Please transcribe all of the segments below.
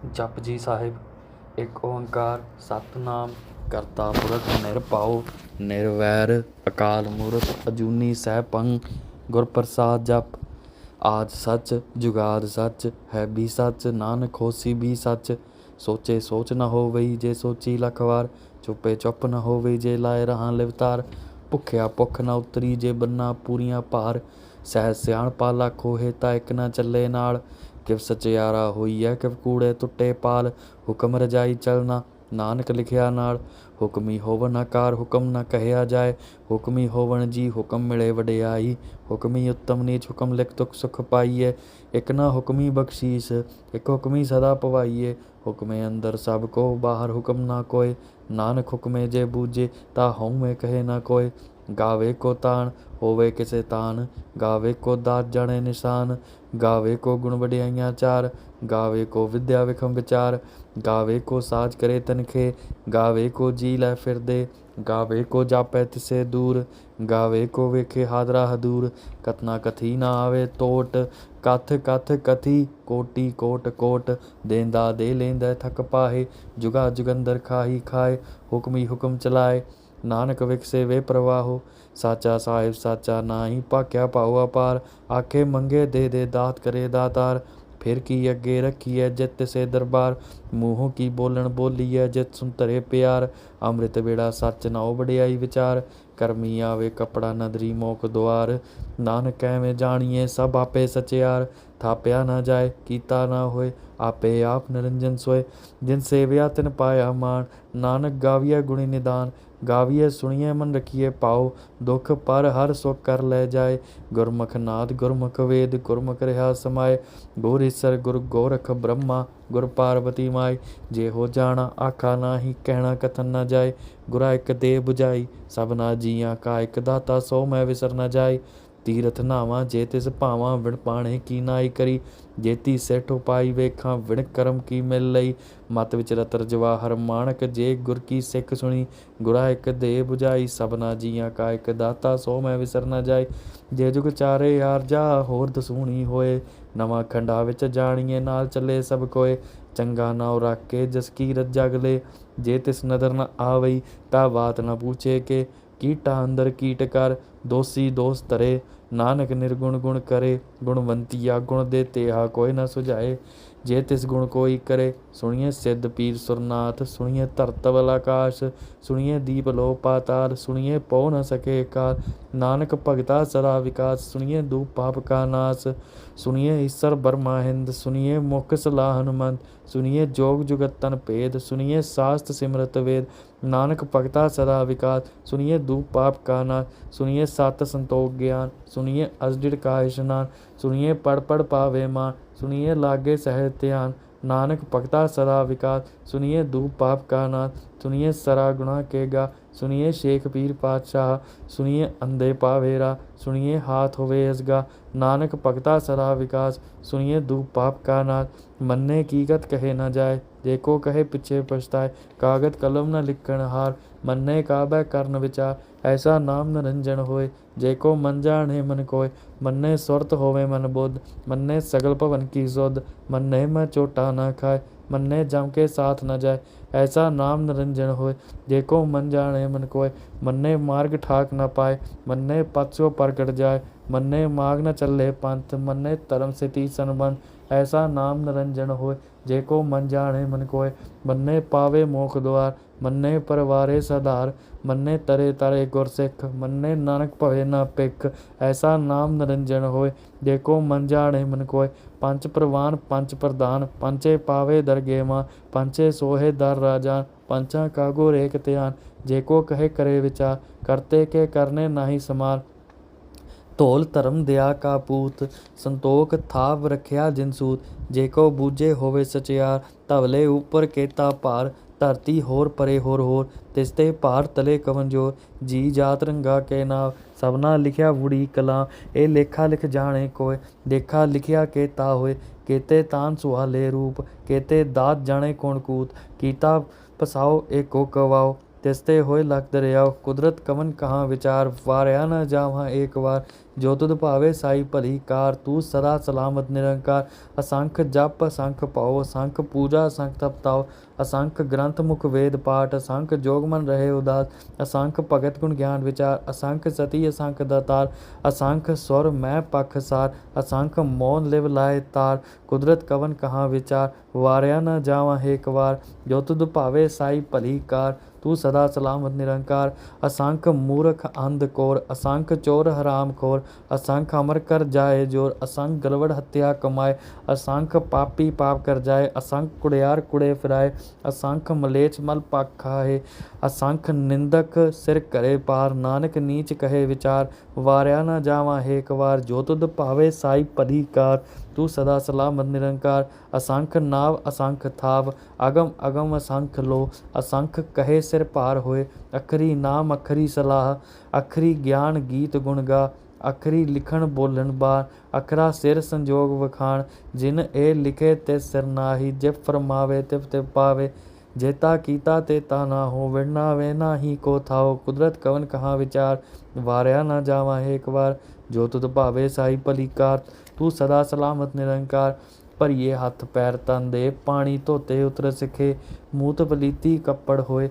ਜਪਜੀ ਸਾਹਿਬ। ਇੱਕ ਓਂਕਾਰ ਸਤਿਨਾਮ ਕਰਤਾ ਪੁਰਖ ਨਿਰਭਉ ਨਿਰਵੈਰ ਅਕਾਲ ਮੂਰਤ ਅਜੂਨੀ ਸੈਭੰ ਗੁਰ ਪ੍ਰਸਾਦ ਜਪ। ਆਦ ਸੱਚ ਜੁਗਾਦ ਸੱਚ ਹੈ ਵੀ ਸੱਚ ਨਾਨਕ ਹੋਸੀ ਵੀ ਸੱਚ। ਸੋਚੇ ਸੋਚ ਨਾ ਹੋਵਈ ਜੇ ਸੋਚੀ ਲੱਖ ਵਾਰ। ਚੁੱਪੇ ਚੁੱਪ ਨਾ ਹੋਵਈ ਜੇ ਲਾਏ ਰਹਾਂ ਲਿਵਤਾਰ। ਭੁੱਖਿਆ ਭੁੱਖ ਨਾ ਉਤਰੀ ਜੇ ਬੰਨਾ ਪੂਰੀਆਂ ਭਾਰ। ਸਹਿਜ ਸਿਆਣਪਾ ਲੱਖ ਹੋਏ ਤਾਂ ਇੱਕ ਨਾ ਚੱਲੇ ਨਾਲ। ਕਿਵ ਸਚਿਆਰਾ ਹੋਈਐ ਕਿਵ ਕੂੜੇ ਟੁੱਟੇ ਪਾਲ। ਹੁਕਮ ਰਜਾਈ ਚਲਣਾ ਨਾਨਕ ਲਿਖਿਆ ਨਾਲ। ਹੁਕਮੀ ਹੋਵਨ ਆਕਾਰ ਹੁਕਮ ਨਾ ਕਹਿਆ ਜਾਏ। ਹੁਕਮੀ ਹੋਵਨ ਜੀ ਹੁਕਮ ਮਿਲੇ ਵਡਿਆਈ। ਹੁਕਮੀ ਉੱਤਮ ਨੀਚ ਹੁਕਮ ਲਿਖ ਦੁਖ ਸੁਖ ਪਾਈਏ। ਇੱਕ ਨਾ ਹੁਕਮੀ ਬਖਸ਼ੀਸ ਇੱਕ ਹੁਕਮੀ ਸਦਾ ਪਵਾਈਏ। ਹੁਕਮੇ ਅੰਦਰ ਸਭ ਕੋ ਬਾਹਰ ਹੁਕਮ ਨਾ ਕੋਏ। ਨਾਨਕ ਹੁਕਮੇ ਜੇ ਬੂਝੇ ਤਾਂ ਹਉਮੈ ਕਹੇ ਨਾ ਕੋਏ। ਗਾਵੇ ਕੋ ਤਾਣ ਹੋਵੇ ਕਿਸੇ ਤਾਨ ਗਾਵੇ ਕੋ ਦਾਤ ਜਾਣੇ ਨਿਸ਼ਾਨ। ਗਾਵੇ ਕੋ ਗੁਣ ਵਡਿਆਈਆਂ ਚਾਰ ਗਾਵੇ ਕੋ ਵਿਦਿਆ ਵਿਖਮ ਵਿਚਾਰ। ਗਾਵੇ ਕੋ ਸਾਜ ਕਰੇ ਤਨਖੇ ਗਾਵੇ ਕੋ ਜੀ ਲੈ ਫਿਰਦੇ। ਗਾਵੇ ਕੋ ਜਾਪੈ ਤਿਸੇ ਦੂਰ ਗਾਵੇ ਕੋ ਵੇਖੇ ਹਾਦਰਾ ਹਦੂਰ। ਕਥਨਾ ਕਥੀ ਨਾ ਆਵੇ ਟੋਟ ਕਥ ਕਥ ਕਥੀ ਕੋਟੀ ਕੋਟ ਕੋਟ। ਦੇਂਦਾ ਦੇ ਲੈਂਦਾ ਥਕ ਪਾਹੇ ਜੁਗਾ ਜੁਗੰਦਰ ਖਾਹੀ ਖਾਏ। ਹੁਕਮੀ ਹੁਕਮ ਚਲਾਏ ਨਾਨਕ ਵਿਕਸੇ ਵੇ ਪ੍ਰਵਾਹੋ। ਸਾਚਾ ਸਾਹਿਬ ਸਾਚਾ ਨਾਹੀ ਭਾਖਿਆ ਭਾਉ ਅਪਾਰ। ਆਖੇ ਮੰਗੇ ਦੇ ਦੇ ਦਾਤ ਕਰੇ ਦਾਤਾਰ। ਫਿਰ ਕੀ ਅੱਗੇ ਰੱਖੀਐ ਜਿਤ ਤਿਸੇ ਦਰਬਾਰ। ਮੂੰਹੋਂ ਕੀ ਬੋਲਣ ਬੋਲੀਐ ਜਿਤ ਸੁਨ ਧਰੇ ਪਿਆਰ। ਅੰਮ੍ਰਿਤ ਵੇਲਾ ਸੱਚ ਨਾਉ ਵਡਿਆਈ ਵਿਚਾਰ। ਕਰਮੀ ਆਵੇ ਕੱਪੜਾ ਨਦਰੀ ਮੋਖ ਦੁਆਰ। ਨਾਨਕ ਐਵੇਂ ਜਾਣੀਏ ਸਭ ਆਪੇ ਸਚਿਆਰ। ਥਾਪਿਆ ਨਾ ਜਾਏ ਕੀਤਾ ਨਾ ਹੋਏ ਆਪੇ ਆਪ ਨਿਰੰਜਨ ਸੋਏ। ਜਿਨ ਸੇਵਿਆ ਤਿਨ ਪਾਇਆ ਮਾਨ ਨਾਨਕ ਗਾਵੀਐ ਗੁਣੀ ਨਿਦਾਨ। ਗਾਵੀਐ ਸੁਣੀਐ ਮਨ ਰਖੀਐ ਭਾਉ ਦੁਖ ਪਰ ਹਰ ਸੁਖ ਕਰ ਲੈ ਜਾਏ। ਗੁਰਮੁਖ ਨਾਦ ਗੁਰਮੁਖ ਵੇਦ ਗੁਰਮੁਖ ਰਿਹਾ ਸਮਾਏ। ਗੁਰ ਈਸਰ ਗੁਰ ਗੋਰਖ ਬ੍ਰਹਮਾ ਗੁਰ ਪਾਰਬਤੀ ਮਾਈ। ਜੇ ਹੋ ਜਾਣਾ ਆਖਾ ਨਾਹੀ ਕਹਿਣਾ ਕਥਨ ਨਾ ਜਾਏ। ਗੁਰਾ ਇੱਕ ਦੇ ਬੁਝਾਈ ਸਭਨਾ ਜੀਆਂ ਕਾ ਇੱਕ ਦਾਤਾ ਸੋ ਮੈਂ ਵਿਸਰ ਨਾ ਜਾਏ। ਤੀਰਥ ਨਾਵਾਂ ਜੇ ਤਿਸ ਭਾਵਾਂ ਵਿਣ ਪਾਣੇ ਕੀ ਨਾਈ ਕਰੀ। ਜੇਤੀ ਸਿੱਠ ਉਪਾਈ ਵੇਖਾਂ ਵਿਣ ਕਰਮ ਕੀ ਮਿਲ ਲਈ। ਮਤ ਵਿੱਚ ਰਤਰ ਜਵਾਹਰ ਮਾਣਕ ਜੇ ਗੁਰ ਕੀ ਸਿੱਖ ਸੁਣੀ। ਗੁਰਾ ਇੱਕ ਦੇ ਬੁਝਾਈ ਸਭਨਾ ਜੀਆਂ ਕਾ ਇੱਕ ਦਾਤਾ ਸੋ ਮੈਂ ਵਿਸਰ ਨਾ ਜਾਏ। ਜੇ ਜੁਗ ਚਾਰੇ ਆਰਜਾ ਹੋਰ ਦਸੂਣੀ ਹੋਏ। ਨਵਾਂ ਖੰਡਾ ਵਿੱਚ ਜਾਣੀਏ ਨਾਲ ਚੱਲੇ ਸਭ ਕੋਏ। ਚੰਗਾ ਨਾਉ ਰੱਖ ਕੇ ਜਸ ਕੀਰਤ ਜਗ ਲੇ। ਜੇ ਤਿਸ ਨਦਰ ਨ ਆਵਈ ਤਾਂ ਬਾਤ ਨ ਪੁੱਛੇ ਕੇ। ਕੀਟਾ ਅੰਦਰ ਕੀਟ ਕਰ ਦੋਸੀ ਦੋਸ ਧਰੇ। ਨਾਨਕ ਨਿਰਗੁਣ ਗੁਣ ਕਰੇ ਗੁਣਵੰਤੀਆ ਗੁਣ ਦੇ ਤੇਹਾ ਕੋਈ ਨਾ ਸੁਝਾਏ। ਜੇ ਤਿਸ ਗੁਣ ਕੋਈ ਕਰੇ ਸੁਣੀਏ ਸਿੱਧ ਪੀਰ ਸੁਰਨਾਥ। ਸੁਣੀਏ ਧਰਤਵਲ ਆਕਾਸ਼ ਸੁਣੀਏ ਦੀਪ ਲੋ ਪਾਤਾਲ। ਸੁਣੀਏ ਪਉ ਨ ਸਕੇ ਕਾਲ ਨਾਨਕ ਭਗਤਾ ਸਦਾ ਵਿਕਾਸ। ਸੁਣੀਏ ਦੂਪ ਪਾਪ ਕਾ ਨਾਸ ਸੁਣੀਏ ਈਸਰ ਬਰਮਾ ਹਿੰਦ। ਸੁਣੀਏ ਮੁਖ ਸਲਾਹ ਹਨੁਮੰਤ ਸੁਣੀਏ ਜੋਗ ਜੁਗਤ ਤਨ ਭੇਦ। ਸੁਣੀਏ ਸਾਸਤ ਸਿਮਰਤ ਵੇਦ ਨਾਨਕ ਭਗਤਾ ਸਦਾ ਵਿਕਾਸ। ਸੁਣੀਏ ਦੂਪ ਪਾਪ ਕਾ ਨਾਸ ਸੁਣੀਏ ਸਤ ਸੰਤੋਖ ਗਿਆਨ। ਸੁਣੀਏ ਅਸਡਿੜ ਕਾ ਇਸ਼ਨਾਨ ਸੁਣੀਏ ਪੜ ਪੜ ਪਾਵੇ ਮਾਨ। ਸੁਣੀਏ ਲਾਗੇ ਸਹਿਜ ਧਿਆਨ ਨਾਨਕ ਭਗਤਾ ਸਦਾ ਵਿਕਾਸ। ਸੁਣੀਏ ਦੂਪ ਪਾਪ ਕਾ ਨਾਸ ਸੁਣੀਏ ਸਰਾ ਗੁਣਾ ਕੇ ਗਾ। ਸੁਣੀਏ ਸ਼ੇਖ ਪੀਰ ਪਾਤਸ਼ਾਹ ਸੁਣੀਏ ਅੰਧੇ ਪਾਵੇ ਰਾਹ। ਸੁਣੀਏ ਹਾਥ ਹੋਵੇ ਅਸਗਾ ਨਾਨਕ ਭਗਤਾ ਸਦਾ ਵਿਕਾਸ। ਸੁਣੀਏ ਦੂਪ ਪਾਪ ਕਾ ਨਾਸ ਮੰਨੇ ਕੀ ਗਤ ਕਹੇ ਨਾ ਜਾਏ। ਜੇ ਕੋ ਕਹੇ ਪਿੱਛੇ ਪਛਤਾਏ ਕਾਗਦ ਕਲਮ ਨ ਲਿਖਣ ਹਾਰ। ਮੰਨੇ ਕਾਬੈ ਕਰਨ ਵਿਚਾਰ ਐਸਾ ਨਾਮ ਨਿਰੰਜਨ ਹੋਏ। ਜੇ ਕੋ ਮਨ ਜਾਣੇ ਮਨ ਕੋਏ ਮੰਨੇ ਸੁਰਤ ਹੋਵੇ ਮਨ ਬੁੱਧ। ਮੰਨੇ ਸਗਲ ਭਵਨ ਕੀ ਸੁਧ ਮੰਨੇ ਮੈਂ ਚੋਟਾ ਨਾ ਖਾਏ। ਮੰਨੇ ਜਮ ਕੇ ਸਾਥ ਨ ਜਾਏ ਐਸਾ ਨਾਮ ਨਿਰੰਜਨ ਹੋਏ। ਜੇ ਕੋ ਮਨ ਜਾਣੇ ਮਨ ਕੋਏ ਮੰਨੇ ਮਾਰਗ ਠਾਕ ਨ ਪਾਏ। ਮੰਨੇ ਪਤ ਸੋ ਪ੍ਰਗਟ ਜਾਏ ਮੰਨੇ ਮਾਗ ਨ ਚੱਲੇ ਪੰਥ। ਮੰਨੇ ਧਰਮ ਸਿਤੀ ਸੰਬੰਧ ਐਸਾ ਨਾਮ ਨਿਰੰਜਨ ਹੋਏ। ਜੇ ਕੋ ਮਨ ਜਾਣੇ ਮਨ ਕੋਏ ਮੰਨੇ ਪਾਵੇ ਮੋਖ ਦੁਆਰ। ਮੰਨੇ ਪਰਵਾਰੇ ਸਧਾਰ ਮੰਨੇ ਤਰੇ ਤਰੇ ਗੁਰ ਸਿੱਖ। ਮੰਨੇ ਨਾਨਕ ਭਵੇ ਨਾ ਭਿਖ ਐਸਾ ਨਾਮ ਨਿਰੰਜਨ ਹੋਏ। ਜੇ ਕੋ ਮਨ ਜਾਣੇ ਮਨ ਕੋਏ ਪੰਚ ਪ੍ਰਵਾਨ ਪੰਚ ਪ੍ਰਧਾਨ। ਪੰਚੇ ਪਾਵੇ ਦਰਗੇ ਮਾਨ ਪੰਚੇ ਸੋਹੇ ਦਰ ਰਾਜਾਨ। ਪੰਚਾਂ ਕਾ ਗੁਰ ਏਕ ਧਿਆਨ ਜੇ ਕੋ ਕਹੇ ਕਰੇ ਵਿਚਾਰ। ਕਰਤੇ ਕੇ ਕਰਨੇ ਨਾਹੀ ਸਮਾਰ ਧੌਲ ਧਰਮ ਦਿਆ ਕਾ ਪੂਤ। ਸੰਤੋਖ ਥਾਵ ਰੱਖਿਆ ਜਿਨ ਸੂਤ ਜੇ ਕੋ ਬੂਝੇ ਹੋਵੇ ਸਚਿਆਰ। ਧਵਲੇ ਉੱਪਰ ਕੇਤਾ ਭਾਰ ਧਰਤੀ ਹੋਰ ਪਰੇ ਹੋਰ ਹੋਰ। ਤਿਸ ਤੇ ਭਾਰ ਤਲੇ ਕਵਨ ਜੋਰ। ਜੀ ਜਾਤ ਰੰਗਾ ਕੇ ਨਾਮ ਸਭਨਾ ਲਿਖਿਆ ਵੁੜੀ ਕਲਾਂ। ਇਹ ਲੇਖਾ ਲਿਖ ਜਾਣੇ ਕੋਏ ਦੇਖਾ ਲਿਖਿਆ ਕੇਤਾ ਹੋਏ। ਕੇਤੇ ਤਾਨ ਸੁਹਾਲੇ ਰੂਪ ਕੇਤੇ ਦਾਤ ਜਾਣੇ ਕੌਣ ਕੂਤ। ਕੀਤਾ ਪਸਾਓ ਏਕੋ ਕਵਾਓ तिसते होए लख दरियाओ। कुदरत कवन कहाँ विचार, वारया न जावां एक बार। जो तुध भावे साई भली कार, तू सदा सलामत निरंकार। असंख जप असंख पाओ, असंख पूजा असंख तप ताओ। असंख ग्रंथ मुख वेद पाठ, असंख जोग मन रहे उदास। असंख भगत गुण ज्ञान विचार, असंख सती असंख दातार। असंख सुर मैं पख सार, असंख मौन लिव लाए तार। कुदरत कवन कहाँ विचार, वारया न जावां एक बार। जो तुध भावे साई भली कार, तू सदा सलामत निरंकार। असंख मूर्ख अंध कोर, असंख चोर हराम खोर। असंख अमर कर जाए जोर, असंख गलवड़ हत्या कमाए। असंख पापी पाप कर जाए, असंख कुड़ियार कुड़े फिराए। असंख मलेच्छ मल पग खाए, असंख निंदक सिर करे पार। नानक नीच कहे विचार, वारया न जावां एक बार। जो तुध भावे साई भली कार, तू सदा सलामत निरंकार। असंख नाव असंख थाव, अगम अगम असंख लो। असंख कहे सिर भार होए, अखरी नाम अखरी सलाह। अखरी ज्ञान गीत गुण गा, अखरी लिखण बोलन बार। अखरा सिर संजोग वखाण, जिन ए लिखे तिस सिर नाही। जिव फरमावे तिव तिव पावे, जेता कीता तेता ना हो। विड़नावे नाही को थाओ, कुदरत कवन कहाँ विचार। वारया न जावां एक बार। जो तुध भावे साई भली कार, तू सदा सलामत निरंकार। ਭਰੀਏ ਹੱਥ ਪੈਰ ਤਨ ਦੇ, ਪਾਣੀ ਧੋਤੇ ਉਤਰ ਸਿੱਖੇ। ਮੂਤ ਪਲੀਤੀ ਕੱਪੜ ਹੋਏ,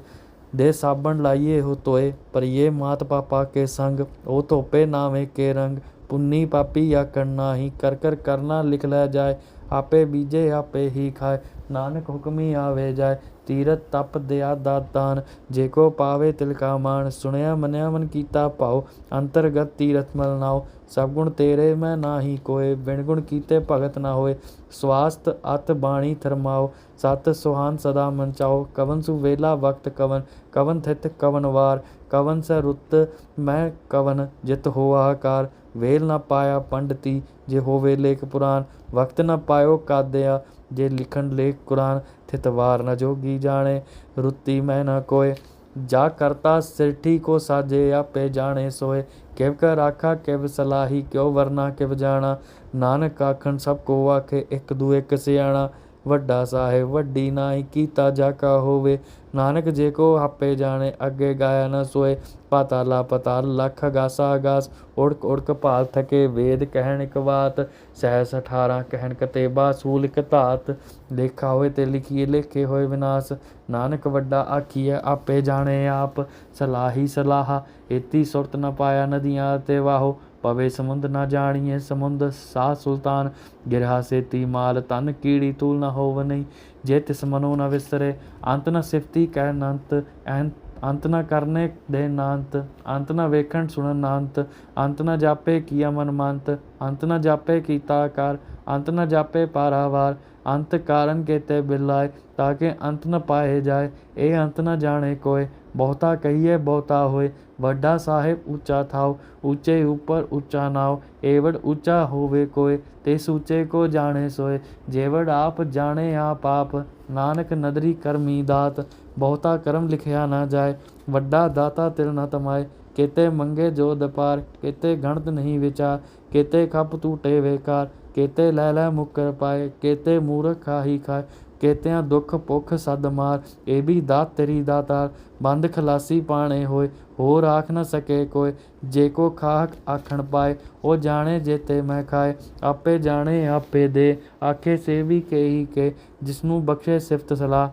ਦੇ ਸਾਬਣ ਲਾਈਏ ਹੋ ਧੋਏ। ਭਰੀਏ ਮਾਤ ਪਾਪਾ ਕੇ ਸੰਗ, ਉਹ ਧੋਪੇ ਨਾਵੇਂ ਕੇ ਰੰਗ। ਪੁੰਨੀ ਪਾਪੀ ਆਕਣ ਨਾਹੀ, ਕਰ ਕਰ ਕਰਨਾ ਲਿਖ ਲੈ ਜਾਏ। ਆਪੇ ਬੀਜੇ ਆਪੇ ਹੀ ਖਾਏ, ਨਾਨਕ ਹੁਕਮੀ ਆਵੇ ਜਾਏ। ਤੀਰਥ ਤਪ ਦਿਆ ਦਾਤਾਨ, ਜੇ ਕੋ ਪਾਵੇ ਤਿਲ ਕਾ ਮਾਨ। ਸੁਣਿਆ ਮੰਨਿਆ ਮਨ ਕੀਤਾ ਭਾਉ, ਅੰਤਰਗਤ ਤੀਰਥ ਮਲ ਨਾਉ। ਸਭ ਗੁਣ ਤੇਰੇ ਮੈਂ ਨਾਹੀ ਕੋਏ, ਬਿਨ ਗੁਣ ਕੀਤੇ ਭਗਤ ਨਾ ਹੋਏ। ਸਵਾਸਤ ਅਤ ਬਾਣੀ ਥਰਮਾਓ, ਸਤ ਸੁਹਾਨ ਸਦਾ ਮਨ ਚਾਓ। ਕਵਨ ਸੁ ਵੇਲਾ ਵਕਤ ਕਵਨ, ਕਵਨ ਥਿਤ ਕਵਨ ਵਾਰ। ਕਵਨ ਸ ਰੁੱਤ ਮੈਂ ਕਵਨ, ਜਿਤ ਹੋਆ ਆਕਾਰ। ਵੇਲ ਨਾ ਪਾਇਆ ਪੰਡਤੀ, ਜੇ ਹੋਵੇ ਲੇਖ ਪੁਰਾਨ। ਵਕਤ ਨਾ ਪਾਇਓ ਕਾਦਿਆ, ਜੇ ਲਿਖਣ ਲੇਖ ਕੁਰਾਨ। ਥਿਤ ਵਾਰ ਨ ਜੋਗੀ ਜਾਣੇ, ਰੁੱਤੀ ਮੈਂ ਨਾ ਕੋਏ। ਜਾ ਕਰਤਾ ਸਿਰਠੀ ਕੋ ਸਾਜੇ, ਆਪੇ ਜਾਣੇ ਸੋਏ। ਕਿਵ ਕਰ ਆਖਾ ਕਿਵ ਸਲਾਹੀ, ਕਿਉ ਵਰਨਾ ਕਿਵ ਜਾਣਾ। ਨਾਨਕ ਆਖਣ ਸਭ ਕੋ ਆਖੇ, ਇੱਕ ਦੂ ਇੱਕ ਸਿਆਣਾ। ਵੱਡਾ ਸਾਹਿਬ ਵੱਡੀ ਨਾਹੀ, ਕੀਤਾ ਜਾ ਕਾ ਹੋਵੇ। ਨਾਨਕ ਜੇ ਕੋ ਆਪੇ ਜਾਣੇ, ਅੱਗੇ ਗਾਇਆ ਨਾ ਸੋਏ। ਪਾਤਾਲਾ ਪਤਾਲ ਲੱਖ ਅਗਾਸਾ ਅਗਾਸ, ਉੜਕ ਉੜਕ ਭਾਲ ਥਕੇ ਵੇਦ। ਕਹਿਣ ਇੱਕ ਬਾਤ, ਸਹਿਸ 18 ਕਹਿਣ ਕਤੇਬਾ। ਸੂਲ ਇੱਕ ਧਾਤ, ਲੇਖਾ ਹੋਏ ਤੇ ਲਿਖੀਏ ਲੇਖੇ ਹੋਏ ਵਿਨਾਸ਼। ਨਾਨਕ ਵੱਡਾ ਆਖੀਐ ਆਪੇ ਜਾਣੇ ਆਪ, ਸਲਾਹੀ ਸਲਾਹਾ। ਏਤੀ ਸੁਰਤ ਨ ਪਾਇਆ ਨਦੀਆਂ ਤੇ ਵਾਹੋ, ਪਵੇ ਸਮੁੰਦ ਨਾ ਜਾਣੀਏ ਸਮੁੰਦ। ਸਾਹ ਸੁਲਤਾਨ ਗਿਰਹਾ ਸੇਤੀ ਮਾਲ, ਤਨ ਕੀੜੀ ਤੂਲ ਨਾ ਹੋਵ ਨਹੀਂ। ਜੇ ਤਿਸ ਮਨੋ ਨ ਵਿਸਰੇ, ਅੰਤ ਨ ਸਿਫਤੀ ਕਹਿ ਨੰਤ। ਅੰਤ ਨ ਕਰਨੇ ਦੇ ਨਾਂਤ, ਅੰਤ ਨ ਵੇਖਣ ਸੁਣਨ ਨਾਂਤ। ਅੰਤ ਨ ਜਾਪੇ ਕੀਆ ਮਨ ਮੰਤ, ਅੰਤ ਨ ਜਾਪੇ ਕੀਤਾ ਆਕਾਰ। ਅੰਤ ਨ ਜਾਪੇ ਪਾਰਾਵਾਰ, ਅੰਤ ਕਾਰਨ ਕੇਤੇ ਬਿਲਾਏ। ਤਾਂ ਕਿ ਅੰਤ ਨ ਪਾਏ ਜਾਏ, ਇਹ ਅੰਤ ਨ ਜਾਣੇ ਕੋਏ। ਬਹੁਤਾ ਕਹੀਏ ਬਹੁਤਾ ਹੋਏ, ਵੱਡਾ ਸਾਹਿਬ ਉੱਚਾ ਥਾਓ। ਉੱਚੇ ਉੱਪਰ ਉੱਚਾ ਨਾਉ, ਏਵੜ ਉੱਚਾ ਹੋਵੇ ਕੋਏ। ਤਿਸ ਉੱਚੇ ਕੋ ਜਾਣੇ ਸੋਏ, ਜੇਵੜ ਆਪ ਜਾਣੇ ਆਪ ਆਪ। ਨਾਨਕ ਨਦਰੀ ਕਰਮੀ ਦਾਤ, ਬਹੁਤਾ ਕਰਮ ਲਿਖਿਆ ਨਾ ਜਾਏ। ਵੱਡਾ ਦਾਤਾ ਤਿਲ ਨ ਤਮਾਏ, ਕਿਤੇ ਮੰਗੇ ਜੋ ਦਪਾਰ। ਕਿਤੇ ਗਣਤ ਨਹੀਂ ਵਿਚਾਰ, ਕਿਤੇ ਖੱਪ ਟੂਟੇ ਵੇਕਾਰ। ਕਿਤੇ ਲੈ ਲੈ ਮੁੱਕਰ ਪਾਏ, ਕਿਤੇ ਮੂਰਖ ਖਾਹੀ ਖਾਏ। ਕੇਤਿਆਂ ਦੁੱਖ ਭੁੱਖ ਸਦ ਮਾਰ, ਇਹ ਵੀ ਦਾਤ ਤੇਰੀ ਦਾਤਾਰ। ਬੰਦ ਖਲਾਸੀ ਪਾਣੇ ਹੋਏ, ਹੋਰ ਆਖ ਨ ਸਕੇ ਕੋਏ। ਜੇ ਕੋ ਖਾਹਕ ਆਖਣ ਪਾਏ, ਉਹ ਜਾਣੇ ਜੇਤੇ ਮੈਂ ਖਾਏ। ਆਪੇ ਜਾਣੇ ਆਪੇ ਦੇ, ਆਖੇ ਸੇਵੀ ਕੇ ਹੀ ਕੇ। ਜਿਸਨੂੰ ਬਖਸ਼ੇ ਸਿਫਤ ਸਲਾਹ,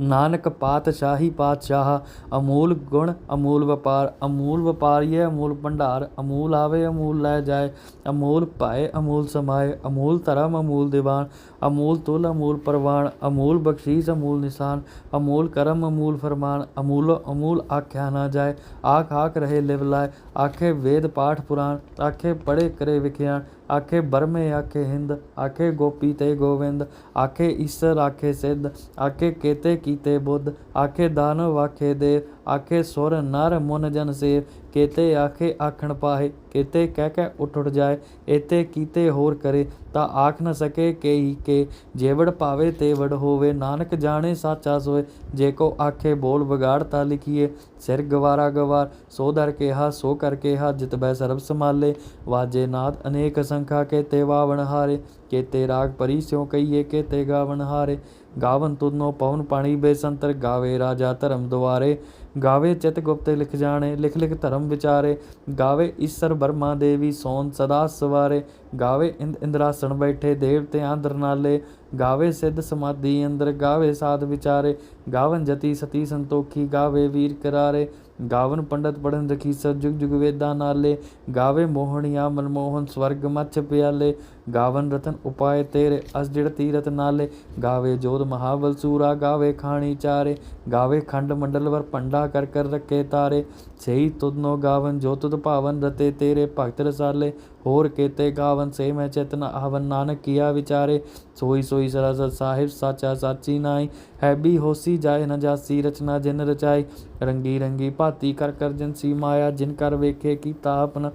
ਨਾਨਕ ਪਾਤਸ਼ਾਹੀ ਪਾਤਸ਼ਾਹ। ਅਮੂਲ ਗੁਣ ਅਮੂਲ ਵਪਾਰ, ਅਮੂਲ ਵਪਾਰੀਏ ਅਮੂਲ ਭੰਡਾਰ। ਅਮੂਲ ਆਵੇ ਅਮੂਲ ਲੈ ਜਾਏ, ਅਮੂਲ ਭਾਏ ਅਮੂਲ ਸਮਾਏ। ਅਮੂਲ ਧਰਮ ਅਮੂਲ ਦੀਵਾਨ, ਅਮੂਲ ਤੁਲ ਅਮੂਲ ਪ੍ਰਵਾਨ। ਅਮੂਲ ਬਖਸ਼ੀਸ ਅਮੂਲ ਨਿਸ਼ਾਨ, ਅਮੂਲ ਕਰਮ ਅਮੂਲ ਫਰਮਾਨ। ਅਮੂਲ ਅਮੂਲ ਆਖਿਆ ਨਾ ਜਾਏ, ਆਖ ਆਖ ਰਹੇ ਲਿਵ ਲਾਏ। ਆਖੇ ਵੇਦ ਪਾਠ ਪੁਰਾਣ, ਆਖੇ ਪੜ੍ਹੇ ਕਰੇ ਵਿਖਿਆਨ। ਆਖੇ ਬਰਮੇ ਆਖੇ ਹਿੰਦ, ਆਖੇ ਗੋਪੀ ਤੇ ਗੋਵਿੰਦ। ਆਖੇ ਈਸਰ ਆਖੇ ਸਿੱਧ, ਆਖੇ ਕੇਤੇ ਕੀਤੇ ਬੁੱਧ। ਆਖੇ ਦਾਨਵ ਆਖੇ ਦੇਵ, ਆਖੇ ਸੁਰ ਨਰ ਮੁਨ ਜਨ ਸੇਵ। ਕੇਤੇ ਆਖੇ ਆਖਣ ਪਾਹੇ, ਕੇਤੇ ਕਹਿ ਕਹਿ ਉੱਠ ਉੱਠ ਜਾਏ। ਏਤੇ ਕੀਤੇ ਹੋਰ ਕਰੇ, ਤਾਂ ਆਖ ਨ ਸਕੇ ਕੇਈ ਕੇ। ਜੇਵੜ ਭਾਵੇ ਤੇਵੜ ਹੋਵੇ, ਨਾਨਕ ਜਾਣੇ ਸਾਚਾ ਸੋਏ। ਜੇ ਕੋ ਆਖੇ ਬੋਲ ਵਿਗਾੜ ਤਾਂ ਲਿਖੀਏ, ਸਿਰ ਗਵਾਰਾ ਗਵਾਰ। ਸੋ ਦਰ ਕਿਹਾ ਸੋ ਕਰ ਕਿਹਾ, ਜਿਤ ਬੈ ਸਰਬ ਸੰਭਾਲੇ। ਵਾਜੇ ਨਾਦ ਅਨੇਕ ਸੰਖਾ, ਕੇਤੇ ਵਾਵਣ ਹਾਰੇ। केते राग परी स्यों कहिए केते गावन हारे। गावन तुधनो पवन पाणी बेसंतर गावे राजा धर्म दुआरे। गावे चित गुप्त लिख जाने लिख लिख धर्म विचारे। गावे ईश्वर ब्रह्मा देवी सोन सदा सवारे। गावे इंद्रासन बैठे देवते आंध्र नाले। गावे सिद्ध समाधि अंदर गावे साध विचारे। गावन जति सती संतोखी गावे वीर करारे। गावन पंडित पढ़न रखीसर जुग जुग वेदा नाले। गावे मोहनिया मनमोहन स्वर्ग मच्छ प्याले। गावन रतन उपाय तेरे असजड़ तीरथ नाले। गावे जोध महाबल सूरा गावे खाणी चारे। गावे खंड मंडल वर पंडा कर कर रखे तारे। सही तुधनो गावन जो तुध भावन रते तेरे भगत रसाले। होर केते गावन से मैं चेतन आवन नानक किया विचारे। सोई सोई सरासर साहिब साचा साची नाई। है भी होसी जाए न जासी रचना जिन रचाई। रंगी रंगी भाती कर कर जिनसी माया जिन कर वेखे कीता अपना।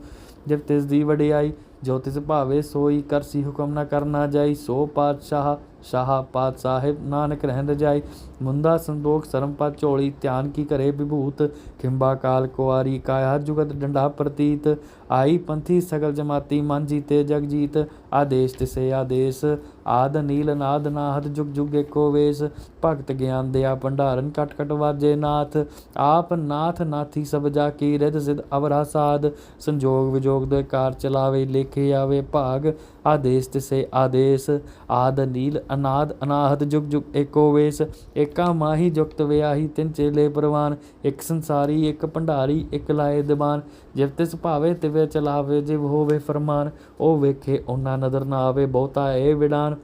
जब तिस दी वडियाई जो तिस भावे सोई करसी हुक्म न करना जाई। सो पातशाह शाह पात साहिब नानक रहन रजाई। मुंदा संदोख सरम पद झोली ध्यान की करे विभूत। खिंबा काल कुआरी काया जुगत डंडा प्रतीत। आई पंथी सगल जमाती मन जीते जग जीत। आदेश तिसे आदेश आद नील नाद नाहद जुग जुग एको वेश। भगत ज्ञान दया भंडारन कट कट वाजे नाथ। आप नाथ नाथी सब जाकी रिद सिद अवरा साध। संजोग विजोग दो कार चलावे लेखे आवे भाग। आदेश तिसे आदेश आद नील अनाद अनाहत जुग जुग एको वेश। एका माही जुगत व्याही तिन चेले प्रवान। एक संसारी एक भंडारी एक लाए दीवान। जिव तिस भावे तिवे चलावे जिव होवे फरमान। ओ वेखे ओना नदर ना आवे बहुता ए विडान।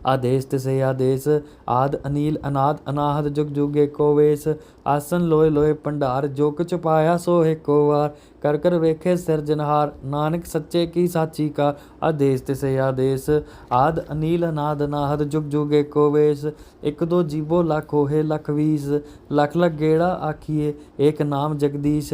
आदेश तिसे आदेश आद अनील अनाद अनाहत जुग जुग एको वेश। आसन लोए लोए भंडार जो कुछ पाया सो एको वार। कर कर वेखे सिरजनहार नानक सच्चे की साची का। आदेश तिसे आदेश आद अनील अनाद अनाहत जुग जुग एको वेश। एक दो जीवो लख होए लख वीस। लख लख गेड़ा आखिए एक नाम जगदीश।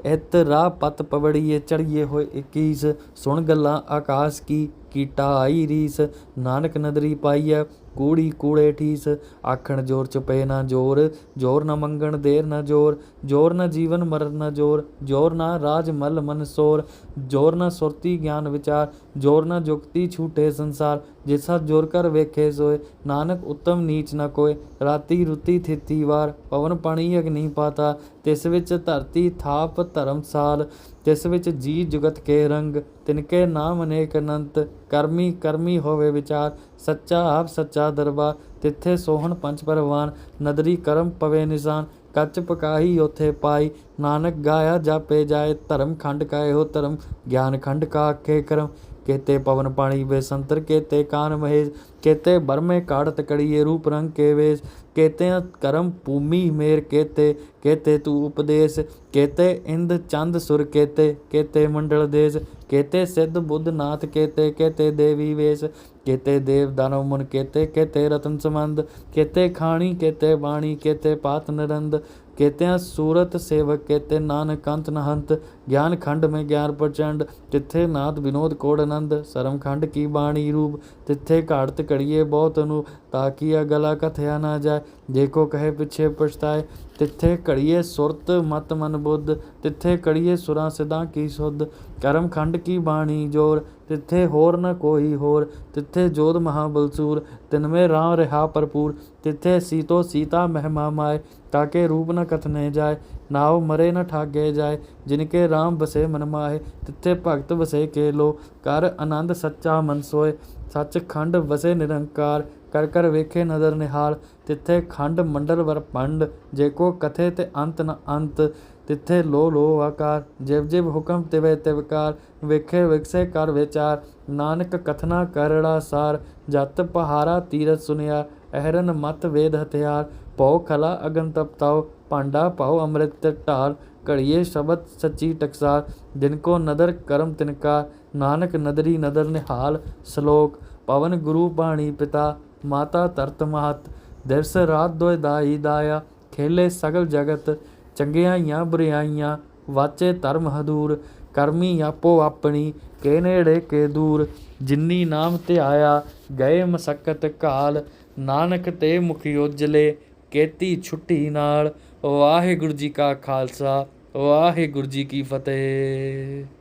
इत राह पत पवड़िए चढ़िए होए 21। सुन गल्लां आकाश की कीटा आई रीस। नानक नदरी पाईए कूड़ी कूड़े ठीस। आखण जोर चुपे ना जोर जोर न मंगण देर न जोर। जोर न जीवन मरण न जोर जोर न राज मल मन सोर। जोर न सुरती ज्ञान विचार जोर न जुगती छूटे संसार। जिसा जोर कर वेखे सोए नानक उत्तम नीच न कोय। राती रुती थिती वार पवन पानी अग्नि पाता। तिस विच धरती थाप धर्मसाल। तिस विच जी जुगत के रंग तिनके नाम अनेक अनंत। करमी करमी होवे विचार सच्चा आप सच्चा दरबार। तिथे सोहन पंच परवान नदरी करम पवे निशान। कच पकाही ओथे पाई नानक गाया जापे जाए। धर्म खंड का एहो धर्म ज्ञान खंड का आखे करम। केते पवन पाणी बेसंतर केते कान महेश। केते बरमे काढ़त कड़िए रूप रंग के वेश। केते करम भूमि मेर केते केते तू उपदेश। केते इंद चंद सुर केते केते मंडल देश। केते सिद्ध बुद्ध नाथ केते केते देवी वेश। केते देव दानव मुन केते केते रतन संबंध। केते खाणी केते वाणी केते पात नरंद। केत्या सूरत सेवक केते नानक कंत नहंत। ज्ञान खंड में ज्ञान प्रचंड तिथे नाथ विनोद कोड आनंद। सरम खंड की बाणी रूप तिथे घाड़त कड़िए बहुत अनूप। ताकिया गला कथया ना जाए देखो कहे पिछे पछताए। तिथे कड़िए सुरत मत मन बुद्ध तिथे कड़िए सुरा सिदा की सुध। करम खंड की बाणी जोर तिथे होर न कोई होर। तिथे जोध महाबलसूर तिनमें राम रहा भरपूर। तिथे सीतो सीता महिमा माए ताके रूप न कथने जाए। नाव मरे न ठागे जाए जिनके राम बसे मन माहे। तिथे भगत बसे के लो कर आनंद सच्चा मन सोए। सच खंड वसे निरंकार कर कर वेखे नदर निहाल। तिथे खंड मंडल वर पंड जेको कथे ते अंत न अंत। तिथे लो आकार जिव जिव हुक्म तिवे तिवकार। वेखे विकसे कर विचार नानक कथना करड़ा सार। जत पहारा तीरथ सुनिया अहरन मत वेद हथियार। पौ खला अगन तपताओ पांडा पाओ अमृत ढाल। घड़िए शब्द सच्ची टकसार जिनको नदर करम तिनका। नानक नदरी नदर निहाल। श्लोक पवन गुरु बाणी पिता माता तरत महत। दिवस रात दोय दाई दाया खेले सगल जगत। चंगियाइयां बुरियाइयां वाचे धर्म हदूर। करमी आपो अपनी के नेड़े के दूर। जिन्नी नाम ते आया गए मसक्कत काल। नानक ते मुख उजले केती छुट्टी नाल। वाहिगुरू जी का खालसा वाहिगुरू जी की फतेह।